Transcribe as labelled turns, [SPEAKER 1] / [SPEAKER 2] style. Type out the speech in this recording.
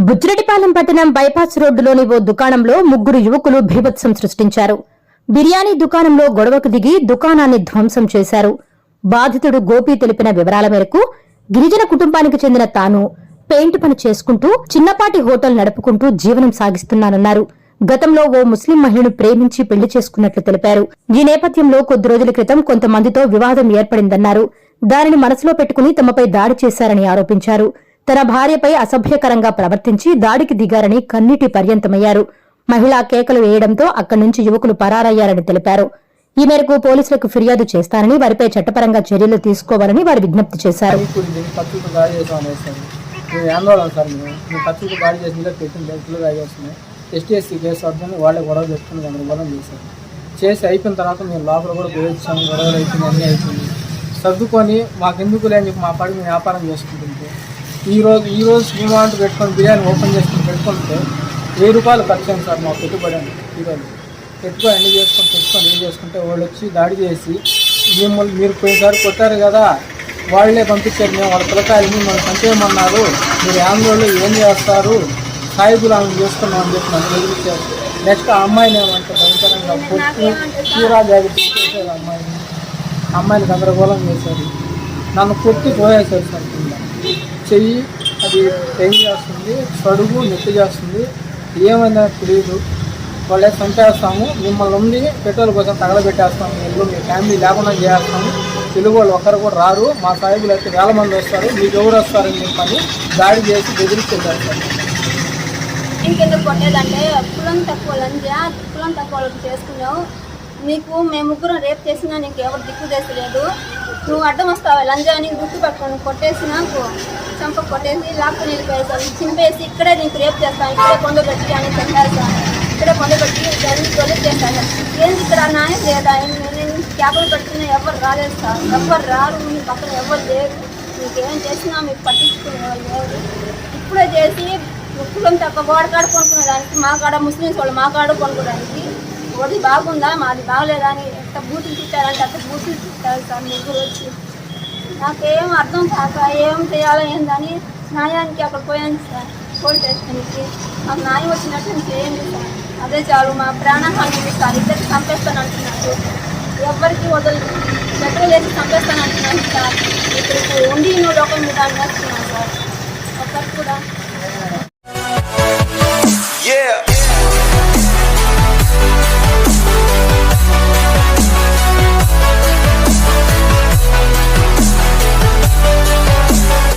[SPEAKER 1] బుజ్జిరెడ్డిపాలెం పట్టణం బైపాస్ రోడ్డులోని ఓ దుకాణంలో ముగ్గురు యువకులు భీభత్సం సృష్టించారు. బిర్యానీ దుకాణంలో గొడవకు దిగి దుకాణాన్ని ధ్వంసం చేశారు. బాధితుడు గోపి తెలిపిన వివరాల మేరకు గిరిజన కుటుంబానికి చెందిన తాను పెయింట్ పని చేసుకుంటూ చిన్నపాటి హోటల్ నడుపుకుంటూ జీవనం సాగిస్తున్నానన్నారు. గతంలో ఓ ముస్లిం మహిళను ప్రేమించి పెళ్లి చేసుకున్నట్లు తెలిపారు. ఈ నేపథ్యంలో కొద్ది రోజుల క్రితం కొంతమందితో వివాదం ఏర్పడిందన్నారు. దానిని మనసులో పెట్టుకుని తమపై దాడి చేశారని ఆరోపించారు. తన భార్యపై అసభ్యకరంగా ప్రవర్తించి దాడికి దిగారని కన్నీటి పర్యంతమయ్యారు. మహిళా కేకలు వేయడంతో అక్కడి నుంచి యువకులు పరారయ్యారని తెలిపారు. ఈ మేరకు పోలీసులకు ఫిర్యాదు చేస్తారని, వారిపై చట్టపరంగా చర్యలు తీసుకోవాలని వారు విజ్ఞప్తి చేశారు.
[SPEAKER 2] చేసి అయిపోయిన తర్వాత మేము లోపల కూడా పోయొచ్చాము. గొడవలు అయిపోయింది, అన్నీ అయిపోయింది. సర్దుకొని మాకెందుకు లేని చెప్పి మా పాటికి మేము వ్యాపారం చేసుకుంటుంటే ఈ రోజు స్కీమాంట్ పెట్టుకొని బిర్యానీ ఓపెన్ చేసుకుని పెట్టుకుంటే 1000 రూపాయలు ఖర్చు అయింది సార్ మా పెట్టుబడి అండి. ఈరోజు పెట్టుబడి అన్నీ తెచ్చుకొని రెడీ చేసుకుంటే వాళ్ళు వచ్చి దాడి చేసి మిమ్మల్ని మీరు పోయినసారి కొట్టారు కదా, వాళ్ళే పంపించారు, మేము వాళ్ళ పిల్లకాయలు మిమ్మల్ని పంపేయమన్నారు, మీరు ఆందోళనలో ఏం చేస్తారు, సాయిబులు ఆమె చేసుకున్నాం అని చెప్పి నన్ను ఎదిరించారు. నెక్స్ట్ ఆ అమ్మాయిని ఏమంటే భయంకరంగా కొట్టి తీరా జాగ్రత్త చేశారు. అమ్మాయిని గందరగోళం చేశారు. నన్ను కొట్టి పోయేశారు సార్. కింద చెయ్యి అది పెయిన్ చేస్తుంది, సడుగు నొప్పి చేస్తుంది, ఏమైందో తెలియదు. వాళ్ళే చంపేస్తాము, మిమ్మల్ని ఉండి పెట్రోల్ కోసం తగలబెట్టేస్తాము, ఇల్లు మీ ఫ్యామిలీ లేకుండా చేస్తాము, తెలుగు వాళ్ళు ఒక్కరు కూడా రారు, మా సాయిబులు అయితే 1000 మంది వస్తారు, మీకు ఎవరు వస్తారని చెప్పని దాడి చేసి బెదిరిస్తారు సార్.
[SPEAKER 3] ఇంకెందుకు కొట్టేదంటే కులం తక్కువ లంజా, కులం తక్కువ వాళ్ళకి చేసుకున్నావు, నీకు మేము ముగ్గురం రేపు చేసినా నీకు ఎవరు దిక్కు చేసలేదు, నువ్వు అడ్డం వస్తావు లంజా అని గుర్తు పట్టుకొని కొట్టేసి నాకు చంప కొట్టేసి లాక్కుని వెళ్ళిపోయేసారు. చింపేసి ఇక్కడే నీకు రేపు చేస్తాను, ఇక్కడే కొండబెట్టి అని చెప్పారు సార్. ఇక్కడే కొండబెట్టి దాన్ని తొలగి చేస్తాను. ఏంది ఇక్కడ న్యాయం లేదా? నేను క్యాబులు పెట్టుకున్నా ఎవరు రాలేదు సార్, ఎవరు రారు, మీ పక్కన ఎవరు లేరు, నీకేం చేసినా మీకు పట్టించుకునే వాళ్ళు లేరు. ఇప్పుడే చేసి కులం తక్కువ వాడకాడ కొనుక్కునే దానికి మా కాడ ముస్లిమ్స్ వాళ్ళు మా కాడ కొనుక్కోడానికి ఒకటి బాగుందా మాది బాగలేదా అని ఎంత బూతులు తిట్టారంటే అంత బూతులు తిట్టారు సార్. ముగ్గురు వచ్చి నాకేం అర్థం కాక ఏం చేయాలో ఏందని న్యాయానికి అక్కడ పోయాను సార్. పోలీస్ స్టేషన్కి మాకు న్యాయం వచ్చినట్టు చేయండి సార్, అదే చాలు, మా ప్రాణహాని సార్. ఇద్దరికి చంపేస్తాను అంటున్నారు, ఎవరికి వదలదు, పెట్రోల్ వేసి చంపేస్తాను అంటున్నాను సార్. ఇక్కడికి ఉండి లోకం మీద అనేస్తున్నాను సార్. ఒక్కరికి కూడా